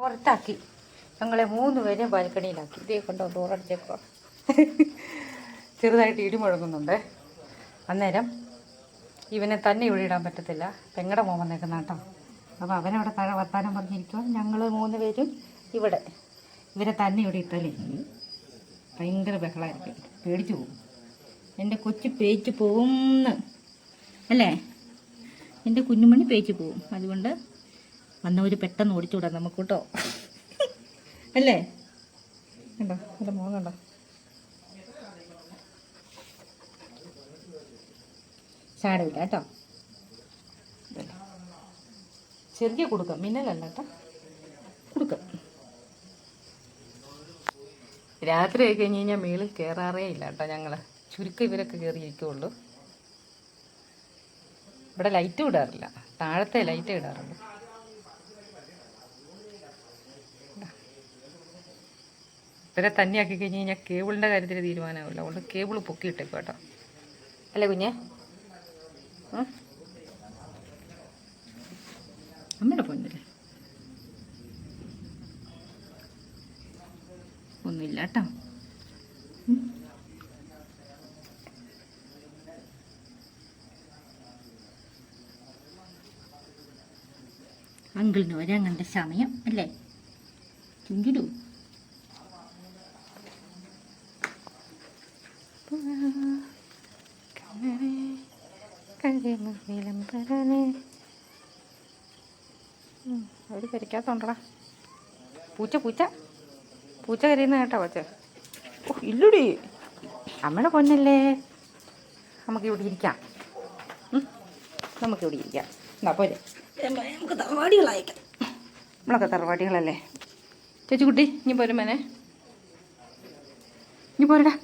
പുറത്താക്കി. ഞങ്ങളെ 3 പേരെയും ബാൽക്കണിയിലാക്കി. ഇതേ കൊണ്ടോ ഡോറടിച്ചേക്കോ. ചെറുതായിട്ട് ഇടി മുഴങ്ങുന്നുണ്ട്. അന്നേരം ഇവനെ തന്നെ ഇവിടെ ഇടാൻ പറ്റത്തില്ല. പെങ്ങടെ മോൻ വന്നേക്കുന്ന കേട്ടോ. അപ്പോൾ അവനവിടെ താഴെ വർത്താനം പറഞ്ഞിരിക്കുക. ഞങ്ങൾ 3 പേരും ഇവിടെ. ഇവരെ തന്നെ ഇവിടെ ഇട്ടാലേ ഭയങ്കര ബഹളമായിരിക്കും. പേടിച്ചു പോകും. എൻ്റെ കൊച്ചു പേച്ചു പോകുമെന്ന് അല്ലേ? എൻ്റെ കുഞ്ഞുമണി പേച്ചു പോവും. അതുകൊണ്ട് വന്നവർ പെട്ടെന്ന് ഓടിച്ചുവിടാം നമുക്ക് കേട്ടോ. അല്ലേ? കണ്ടോ എൻ്റെ മോൻ കണ്ടോ? ചാടവില്ല കേട്ടോ. ചെറിയ കൊടുക്കാം, മിന്നലല്ല കേട്ടോ, കൊടുക്കാം. രാത്രി ആയി കഴിഞ്ഞ് കഴിഞ്ഞാൽ മേളിൽ കയറാറേ ഇല്ല കേട്ടോ. ഞങ്ങൾ ചുരുക്കം ഇവരൊക്കെ കയറിയിരിക്കുള്ളൂ. ഇവിടെ ലൈറ്റ് ഇടാറില്ല, താഴത്തെ ലൈറ്റ് ഇടാറുള്ളൂ. ഇവരെ തന്നെ ആക്കി കഴിഞ്ഞ് കഴിഞ്ഞാൽ കേബിളിൻ്റെ കാര്യത്തിൽ തീരുമാനമാവില്ല. അതുകൊണ്ട് കേബിൾ പൊക്കിയിട്ടേക്കും കേട്ടോ. അല്ലേ കുഞ്ഞെ? അമ്മയുടെ പൊന്നല്ലേ, ഒന്നുമില്ല കേട്ടോ. അങ്കിളിന് ഒരങ്ങൻ്റെ സമയം അല്ലേ? ചുങ്കിടൂ. അവർ കരിക്കാത്തോണ്ടടാ. പൂച്ച പൂച്ച പൂച്ച കരയുന്ന കേട്ടോ കൊച്ച്. ഓ ഇല്ലടി, അമ്മയുടെ പൊന്നല്ലേ. നമുക്കിവിടെ ഇരിക്കാം, നമുക്കിവിടെ ഇരിക്കാം. എന്നാ പോരെ, നമുക്ക് തറവാടികളായേക്കാം. നമ്മളൊക്കെ തറവാടികളല്ലേ. ചേച്ചിക്കുട്ടി ഇനി പോരും മേനെ, ഇനി പോരടാ.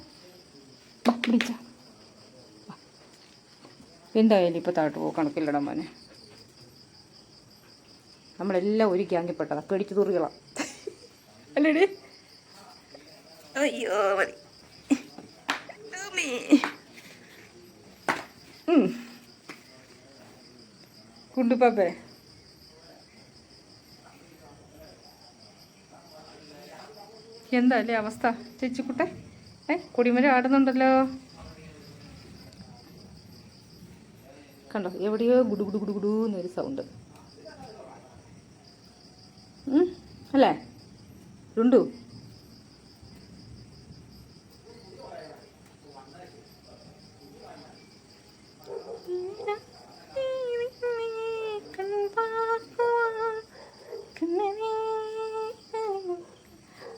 വിളിച്ച എന്തായാലും ഇപ്പോൾ താഴോട്ട് പോകും, കണക്കില്ലടാ മോനെ. നമ്മളെല്ലാം ഒരു ഗ്യാങ്ങിൽപ്പെട്ടതാ, പേടിച്ചു തുറികളാം അല്ലേടി? അയ്യോ മതി. കുണ്ടുപ്പാപ്പേ, എന്താ അല്ലേ അവസ്ഥ ചേച്ചിക്കുട്ടെ? കൊടിമരം ആടുന്നുണ്ടല്ലോ കണ്ടോ? എവിടെയോ ഗുഡു ഗുഡു ഗുഡു ഗുഡു എന്നൊരു സൗണ്ട് അല്ലേ രുണ്ടു?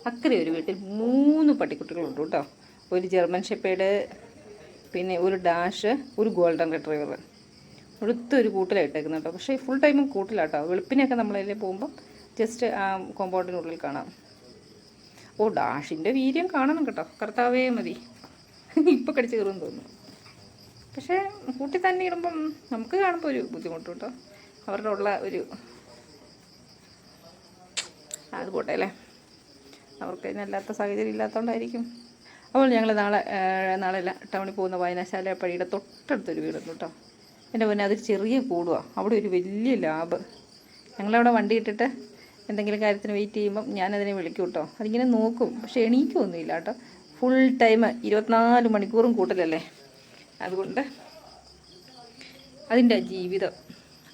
അക്കരെ ഒരു വീട്ടിൽ 3 പട്ടിക്കുട്ടികളുണ്ട് കേട്ടോ. ഒരു ജർമ്മൻ ഷെപ്പേർഡ്, പിന്നെ ഒരു ഡാഷ്, ഒരു ഗോൾഡൻ റിട്രീവർ. അടുത്തൊരു കൂട്ടിലായിട്ടേക്കുന്നു കേട്ടോ. പക്ഷേ ഫുൾ ടൈമും കൂട്ടിലാട്ടോ. വെളുപ്പിനെയൊക്കെ നമ്മളതിൽ പോകുമ്പം ജസ്റ്റ് ആ കോമ്പൗണ്ടിനുള്ളിൽ കാണാം. ഓ ഡാഷിൻ്റെ വീര്യം കാണണം കേട്ടോ. കർത്താവേ മതി, ഇപ്പം കടിച്ച് കയറുമെന്ന് തോന്നുന്നു. പക്ഷേ കൂട്ടി തന്നെ ഇടുമ്പം നമുക്ക് കാണുമ്പോൾ ഒരു ബുദ്ധിമുട്ട് കേട്ടോ. അവരുടെ ഉള്ള ഒരു അത് പോട്ടെ അല്ലേ, അവർക്ക് അതിനല്ലാത്ത സാഹചര്യം ഇല്ലാത്തതുകൊണ്ടായിരിക്കും. അപ്പോൾ ഞങ്ങൾ നാളെ ടൗണിൽ പോകുന്ന വായനശാല പടിയുടെ തൊട്ടടുത്തൊരു വീടുണ്ട് കേട്ടോ. എൻ്റെ മുന്നേ അത് ചെറിയ കൂടുക, അവിടെ ഒരു വലിയ ലാബ്. ഞങ്ങളവിടെ വണ്ടി ഇട്ടിട്ട് എന്തെങ്കിലും കാര്യത്തിന് വെയിറ്റ് ചെയ്യുമ്പം ഞാനതിനെ വിളിക്കും കേട്ടോ. അതിങ്ങനെ നോക്കും, പക്ഷേ എണീക്കൊന്നുമില്ല കേട്ടോ. ഫുൾ ടൈം 24 മണിക്കൂറും കൂട്ടലല്ലേ. അതുകൊണ്ട് അതിൻ്റെ ജീവിതം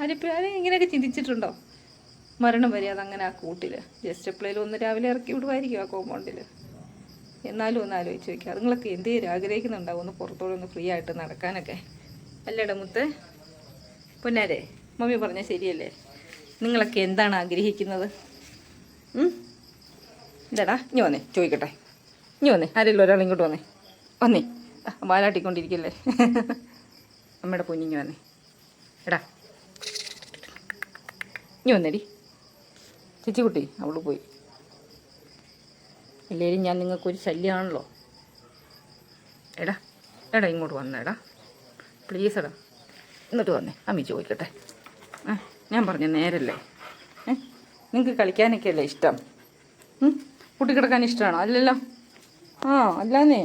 അതിപ്പോൾ അത് ഇങ്ങനെയൊക്കെ ചിന്തിച്ചിട്ടുണ്ടോ? മരണം വരെ അതങ്ങനെ ആ കൂട്ടിൽ ജസ്റ്റ് എപ്പോഴേലും ഒന്ന് രാവിലെ ഇറക്കി വിടുമായിരിക്കും ആ കോമ്പൗണ്ടിൽ. എന്നാലും ഒന്ന് ആലോചിച്ച് വയ്ക്കുക, അതുങ്ങളൊക്കെ എന്തേലും ആഗ്രഹിക്കുന്നുണ്ടാവും ഒന്ന് പുറത്തോടെ ഒന്ന് ഫ്രീ ആയിട്ട് നടക്കാനൊക്കെ. അല്ലേടാ മുത്ത് പൊന്നാരെ? മമ്മി പറഞ്ഞാൽ ശരിയല്ലേ? നിങ്ങളൊക്കെ എന്താണ് ആഗ്രഹിക്കുന്നത്? എന്താടാ? ഇനി വന്നേ ചോദിക്കട്ടെ, ഇനി വന്നേ. ആരെങ്കിലും ഒരാൾ ഇങ്ങോട്ട് വന്നേ, വന്നേ. വാലാട്ടിക്കൊണ്ടിരിക്കല്ലേ അമ്മയുടെ പൊന്നിഞ്ഞ് വന്നേ. എടാ ഇനി വന്നേടി. ചേച്ചിക്കുട്ടി അവൾ പോയി. ഇല്ലേലും ഞാൻ നിങ്ങൾക്കൊരു ശല്യമാണല്ലോ. എടാ എടാ ഇങ്ങോട്ട് വന്നേടാ പ്ലീസ് എടാ, എന്നിട്ട് വന്നേ. അമ്മി ചോദിക്കട്ടെ. ഞാൻ പറഞ്ഞ നേരല്ലേ? നിങ്ങൾക്ക് കളിക്കാനൊക്കെ അല്ലേ ഇഷ്ടം? കൂട്ടിക്കിടക്കാൻ ഇഷ്ടമാണോ? അല്ലല്ലോ. അല്ലാന്നേ,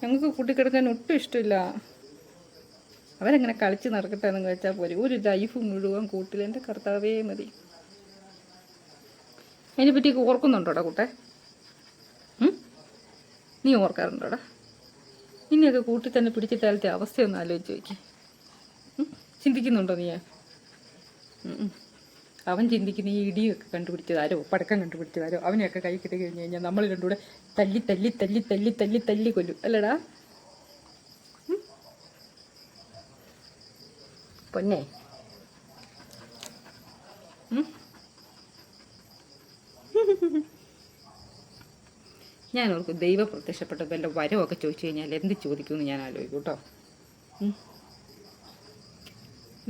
ഞങ്ങൾക്ക് കൂട്ടിക്കിടക്കാൻ ഒട്ടും ഇഷ്ടമില്ല. അവരെങ്ങനെ കളിച്ച് നടക്കട്ടെ എന്ന് വെച്ചാൽ പോരെ. ഒരു ലൈഫ് മുഴുവൻ കൂട്ടിൽ. എൻ്റെ കർത്താവേ മതി. അതിനെ പറ്റിയൊക്കെ ഓർക്കുന്നുണ്ടോടാ കുട്ടെ? നീ ഓർക്കാറുണ്ടോടാ? നിന്നെയൊക്കെ കൂട്ടി തന്നെ പിടിച്ചിട്ടാലത്തെ അവസ്ഥയൊന്നും ആലോചിച്ച് നോക്കി. ചിന്തിക്കുന്നുണ്ടോ നീ? അവൻ ചിന്തിക്കുന്ന ഈ ഇടിയൊക്കെ കണ്ടുപിടിച്ചതാരോ, പടക്കം കണ്ടുപിടിച്ചതാരോ, അവനെയൊക്കെ കൈ കിട്ടി കഴിഞ്ഞ് കഴിഞ്ഞാൽ നമ്മൾ രണ്ടുകൂടെ തല്ലി തല്ലി തല്ലി തല്ലി തല്ലി തല്ലി കൊല്ലും അല്ലടാ പൊന്നെ? ഞാൻ ഓർക്കും ദൈവം പ്രത്യക്ഷപ്പെട്ടപ്പോൾ എൻ്റെ വരമൊക്കെ ചോദിച്ചു കഴിഞ്ഞാൽ എന്ത് ചോദിക്കുമെന്ന് ഞാൻ ആലോചിക്കും കേട്ടോ.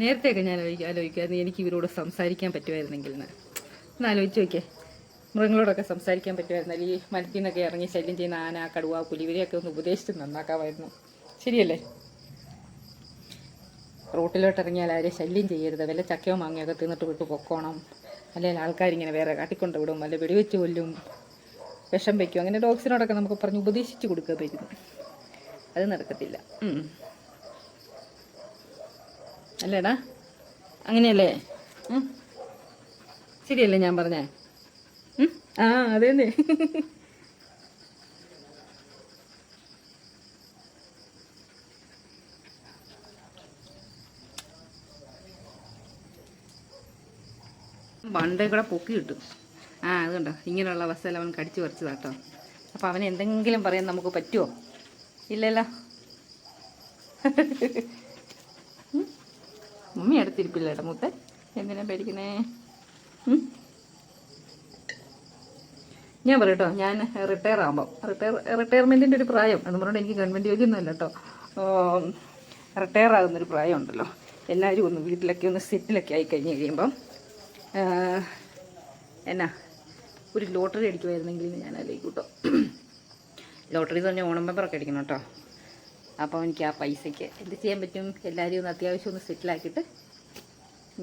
നേരത്തെയൊക്കെ ഞാൻ ആലോചിക്കായിരുന്നു എനിക്ക് ഇവരോട് സംസാരിക്കാൻ പറ്റുമായിരുന്നെങ്കിൽ ഒന്ന് ആലോചിച്ച് നോക്കിയേ. മൃഗങ്ങളോടൊക്കെ സംസാരിക്കാൻ പറ്റുമായിരുന്നാൽ ഈ മരത്തിൽ നിന്നൊക്കെ ഇറങ്ങി ശല്യം ചെയ്യുന്ന ആന, കടുവ, പുലി ഇവരെയൊക്കെ ഒന്ന് ഉപദേശിച്ച് നന്നാക്കാമായിരുന്നു. ശരിയല്ലേ? റോട്ടിലോട്ട് ഇറങ്ങിയാൽ ആരെയും ശല്യം ചെയ്യരുത്, വല്ല ചക്കയോ മാങ്ങയൊക്കെ തിന്നിട്ട് വിട്ട് പൊക്കോണം, അല്ലെങ്കിൽ ആൾക്കാരിങ്ങനെ വേറെ കാട്ടിക്കൊണ്ട് വിടും, അല്ലെ വെടിവെച്ച് കൊല്ലും, വിഷം വയ്ക്കും, അങ്ങനെ ഡോഗ്സിനോടൊക്കെ നമുക്ക് പറഞ്ഞ് ഉപദേശിച്ച് കൊടുക്കുക പറ്റുന്നു. അത് നടക്കത്തില്ല അല്ലേടാ? അങ്ങനെയല്ലേ? ശരിയല്ലേ ഞാൻ പറഞ്ഞേ? ആ അതേന്നേ. ബണ്ടേ കൂടെ പൊക്കി കിട്ടും. അത് കണ്ടോ, ഇങ്ങനെയുള്ള അവസ്ഥയിൽ അവൻ കടിച്ചു പറിച്ചതാട്ടോ. അപ്പം അവന് എന്തെങ്കിലും പറയാൻ നമുക്ക് പറ്റുമോ? ഇല്ലല്ലോ. മമ്മി അടുത്തിരിപ്പില്ലേട്ടാ മൂത്തെ, എന്തിനാ പേടിക്കണേ? ഞാൻ പറയട്ടോ, ഞാൻ റിട്ടയർ ആകുമ്പം റിട്ടയർമെൻറ്റിൻ്റെ ഒരു പ്രായം എന്ന് പറഞ്ഞാൽ എനിക്ക് ഗവൺമെൻറ് ജോലിയൊന്നുമല്ല കേട്ടോ. റിട്ടയർ ആകുന്നൊരു പ്രായം ഉണ്ടല്ലോ, എല്ലാവരും ഒന്ന് വീട്ടിലൊക്കെ ഒന്ന് സെറ്റിലൊക്കെ ആയി കഴിഞ്ഞ് കഴിയുമ്പം എന്നാ ഒരു ലോട്ടറി അടിക്കുമായിരുന്നെങ്കിൽ ഞാൻ ആലോചിക്കും കേട്ടോ. ലോട്ടറി തന്നെ ഓണം മെമ്പറൊക്കെ അടിക്കണം കേട്ടോ. അപ്പോൾ എനിക്ക് ആ പൈസയ്ക്ക് എന്ത് ചെയ്യാൻ പറ്റും? എല്ലാവരും ഒന്ന് അത്യാവശ്യം ഒന്ന് സെറ്റിലാക്കിയിട്ട്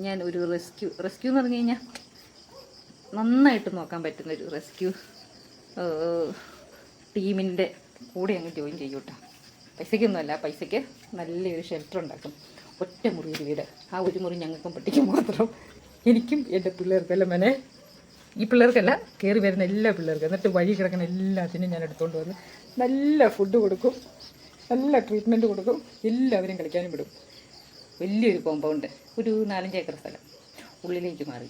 ഞാൻ ഒരു റെസ്ക്യൂ എന്ന് പറഞ്ഞു കഴിഞ്ഞാൽ നന്നായിട്ട് നോക്കാൻ പറ്റുന്നൊരു റെസ്ക്യൂ ടീമിൻ്റെ കൂടെ അങ്ങ് ജോയിൻ ചെയ്യും കേട്ടോ. പൈസയ്ക്കൊന്നുമല്ല, പൈസയ്ക്ക് നല്ലൊരു ഷെൽട്ടർ ഉണ്ടാക്കും. ഒറ്റ മുറി ഒരു വീട്, ആ ഒരു മുറി ഞങ്ങൾക്കും പട്ടിക്കും മാത്രം, എനിക്കും എൻ്റെ പിള്ളേർക്കെല്ലാം മനെ, ഈ പിള്ളേർക്കല്ല, കയറി വരുന്ന എല്ലാ പിള്ളേർക്കും. എന്നിട്ട് വഴി കിടക്കുന്ന എല്ലാത്തിനും ഞാൻ എടുത്തുകൊണ്ട് വന്ന് നല്ല ഫുഡ് കൊടുക്കും, നല്ല ട്രീറ്റ്മെൻറ്റ് കൊടുക്കും, എല്ലാവരും കളിക്കാനും വിടും. വലിയൊരു കോമ്പൗണ്ട്, ഒരു 4-5 ഏക്കർ സ്ഥലം ഉള്ളിലേക്ക് മാറി,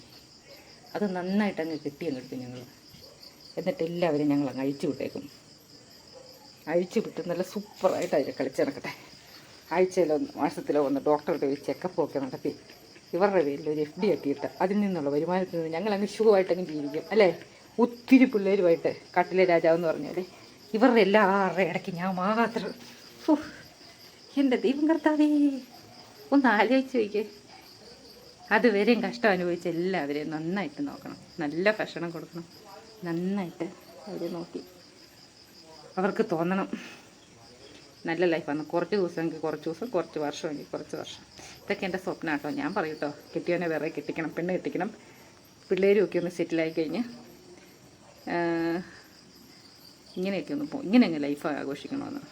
അത് നന്നായിട്ട് അങ്ങ് കെട്ടിയെടുക്കും ഞങ്ങൾ. എന്നിട്ട് എല്ലാവരും ഞങ്ങൾ അങ്ങ് അഴിച്ചു വിട്ടേക്കും. അഴിച്ചു വിട്ട് നല്ല സൂപ്പറായിട്ട് അതിൽ കളിച്ചിറക്കട്ടെ. ആഴ്ചയിലോ മാസത്തിലോ ഒന്ന് ഡോക്ടറുടെ ഒരു ചെക്കപ്പ് ഒക്കെ നടത്തി ഇവരുടെ പേരിൽ ഒരു FD കെട്ടിയിട്ട് അതിൽ നിന്നുള്ള വരുമാനത്തിൽ നിന്ന് ഞങ്ങളങ്ങ് ഷൂവായിട്ടങ്ങ് ജീവിക്കും അല്ലേ? ഒത്തിരി പിള്ളേരുമായിട്ട് കാട്ടിലെ രാജാവെന്ന് പറഞ്ഞാൽ ഇവരുടെ എല്ലാവരുടെ ഇടയ്ക്ക് ഞാൻ മാത്രം. എൻ്റെ ദൈവം കർത്താവേ, ഒന്ന് ആലോചിച്ച് നോക്കിയേ. അതുവരെയും കഷ്ടം അനുഭവിച്ച എല്ലാവരെയും നന്നായിട്ട് നോക്കണം, നല്ല ഭക്ഷണം കൊടുക്കണം, നന്നായിട്ട് അവരെ നോക്കി അവർക്ക് തോന്നണം നല്ല ലൈഫാണ്. കുറച്ച് ദിവസമെങ്കിൽ കുറച്ച് ദിവസം, കുറച്ച് വർഷമെങ്കിൽ കുറച്ച് വർഷം. ഇതൊക്കെ എൻ്റെ സ്വപ്നം കേട്ടോ. ഞാൻ പറയും കേട്ടോ, കെട്ടിയവനെ വേറെ കെട്ടിക്കണം, പെണ്ണ് കെട്ടിക്കണം, പിള്ളേരും ഒക്കെ ഒന്ന് സെറ്റിലായി കഴിഞ്ഞ് ഇങ്ങനെയൊക്കെ ഒന്ന് പോകും, ഇങ്ങനെ അങ്ങ് ലൈഫ് ആഘോഷിക്കണമെന്ന്.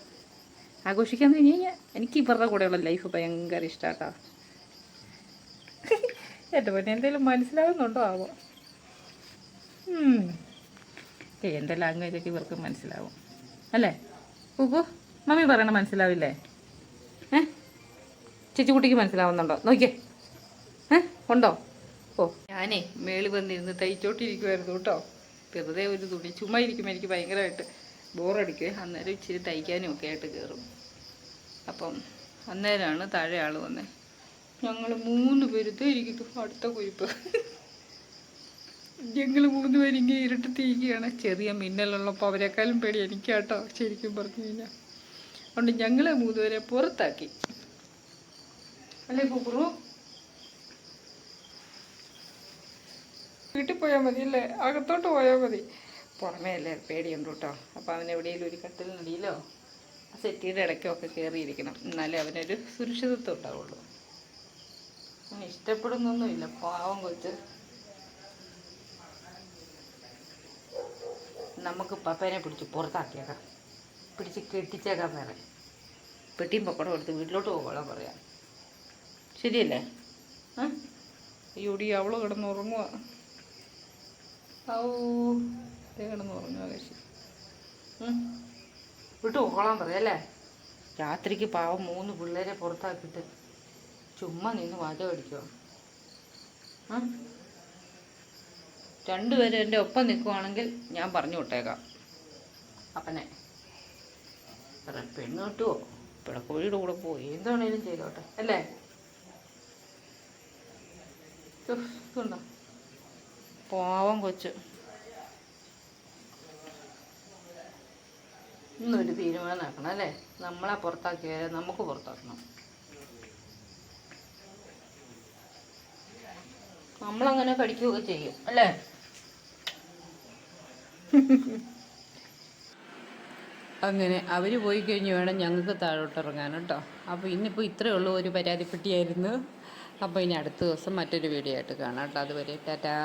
ആഘോഷിക്കാന്ന് കഴിഞ്ഞ് കഴിഞ്ഞാൽ എനിക്ക് ഇവരുടെ കൂടെയുള്ള ലൈഫ് ഭയങ്കര ഇഷ്ടമാട്ടോ. എൻ്റെ പിന്നെ എന്തെങ്കിലും മനസ്സിലാവുന്നുണ്ടോ ആവോ? എൻ്റെ ലാംഗ്വേജൊക്കെ ഇവർക്ക് മനസ്സിലാവും അല്ലേ? കൂക്കു, മമ്മി പറയണ മനസ്സിലാവില്ലേ? ചേച്ചിക്കുട്ടിക്ക് മനസ്സിലാവുന്നുണ്ടോ? നോക്കിയേ, ഉണ്ടോ? ഞാനേ മേളിൽ വന്നിരുന്ന് തയ്ച്ചോട്ടിരിക്കുമായിരുന്നു കേട്ടോ. വെറുതെ ഒരു തുണി ചുമ്മാ ഇരിക്കുമ്പോൾ എനിക്ക് ഭയങ്കരമായിട്ട് ബോറടിക്കുവേ. അന്നേരം ഇച്ചിരി തയ്ക്കാനും ഒക്കെ ആയിട്ട് കയറും. അപ്പം അന്നേരമാണ് താഴെ ആൾ വന്നേ. ഞങ്ങൾ 3 പേരത്തെ ഇരിക്കുന്നു, അടുത്ത കുരിപ്പ്. ഞങ്ങൾ 3 പേരും ഇങ്ങനെ ഇരുട്ടത്തിരിക്കുകയാണ്. ചെറിയ മിന്നലുള്ളപ്പോൾ അവരെക്കാളും പേടി എനിക്കാട്ടോ ശരിക്കും പറഞ്ഞു കഴിഞ്ഞാൽ. അതുകൊണ്ട് ഞങ്ങൾ 3 പേരെ പുറത്താക്കി അല്ലേ കുക്കുറു? വീട്ടിൽ പോയാൽ മതി അല്ലേ? അകത്തോട്ട് പോയാൽ മതി. പുറമേ അല്ലേ പേടിയുണ്ട് കേട്ടോ. അപ്പോൾ അവനെവിടെയെങ്കിലും ഒരു കട്ടിലിനടിയിലോ സെറ്റിയുടെ ഇടയ്ക്കോ ഒക്കെ കയറിയിരിക്കണം, എന്നാലേ അവനൊരു സുരക്ഷിതത്വം ഉണ്ടാവുള്ളൂ. അവന് ഇഷ്ടപ്പെടുന്നൊന്നുമില്ല, പാവം കൊച്ച്. നമുക്ക് പപ്പേനെ പിടിച്ച് പുറത്താക്കിയേക്കാം, പിടിച്ച് കെട്ടിച്ചേക്കാം, വേറെ പെട്ടിയും പപ്പടം എടുത്ത് വീട്ടിലോട്ട് പോകോളാം പറയാം. ശരിയല്ലേ? അയ്യോടി അവള് കിടന്നുറങ്ങുക. ഔ കിടന്ന് പറഞ്ഞു ആകാശി വിട്ടു പോകോളാൻ പറയല്ലേ. രാത്രിക്ക് പാവം 3 പിള്ളേരെ പുറത്താക്കിയിട്ട് ചുമ്മാ നിന്ന് വാചകം അടിക്കുക. രണ്ടുപേരും എൻ്റെ ഒപ്പം നിൽക്കുവാണെങ്കിൽ ഞാൻ പറഞ്ഞു വിട്ടേക്കാം അപ്പനെ. പെണ്ണ് കിട്ടുമോ പിടക്കോഴിയുടെ കൂടെ പോയി എന്താണേലും ചെയ്തോട്ടെ അല്ലേ. ഇതുണ്ടോ പാവം കൊച്ച്. ഇന്നൊരു തീരുമാനമാക്കണം അല്ലേ. നമ്മളെ പുറത്താക്കിയാലേ നമുക്ക് പുറത്താക്കണം. നമ്മളങ്ങനെ കടിക്കുകയൊക്കെ ചെയ്യും അല്ലേ. അങ്ങനെ അവർ പോയി കഴിഞ്ഞ് വേണം ഞങ്ങൾക്ക് താഴോട്ടിറങ്ങാൻ കേട്ടോ. അപ്പോൾ ഇന്നിപ്പോൾ ഇത്രയേ ഉള്ളൂ, ഒരു പരാതിപ്പെട്ടിയായിരുന്നു. അപ്പോൾ ഇനി അടുത്ത ദിവസം മറ്റൊരു വീഡിയോ ആയിട്ട് കാണാം കേട്ടോ. അതുവരെ ടാറ്റാ.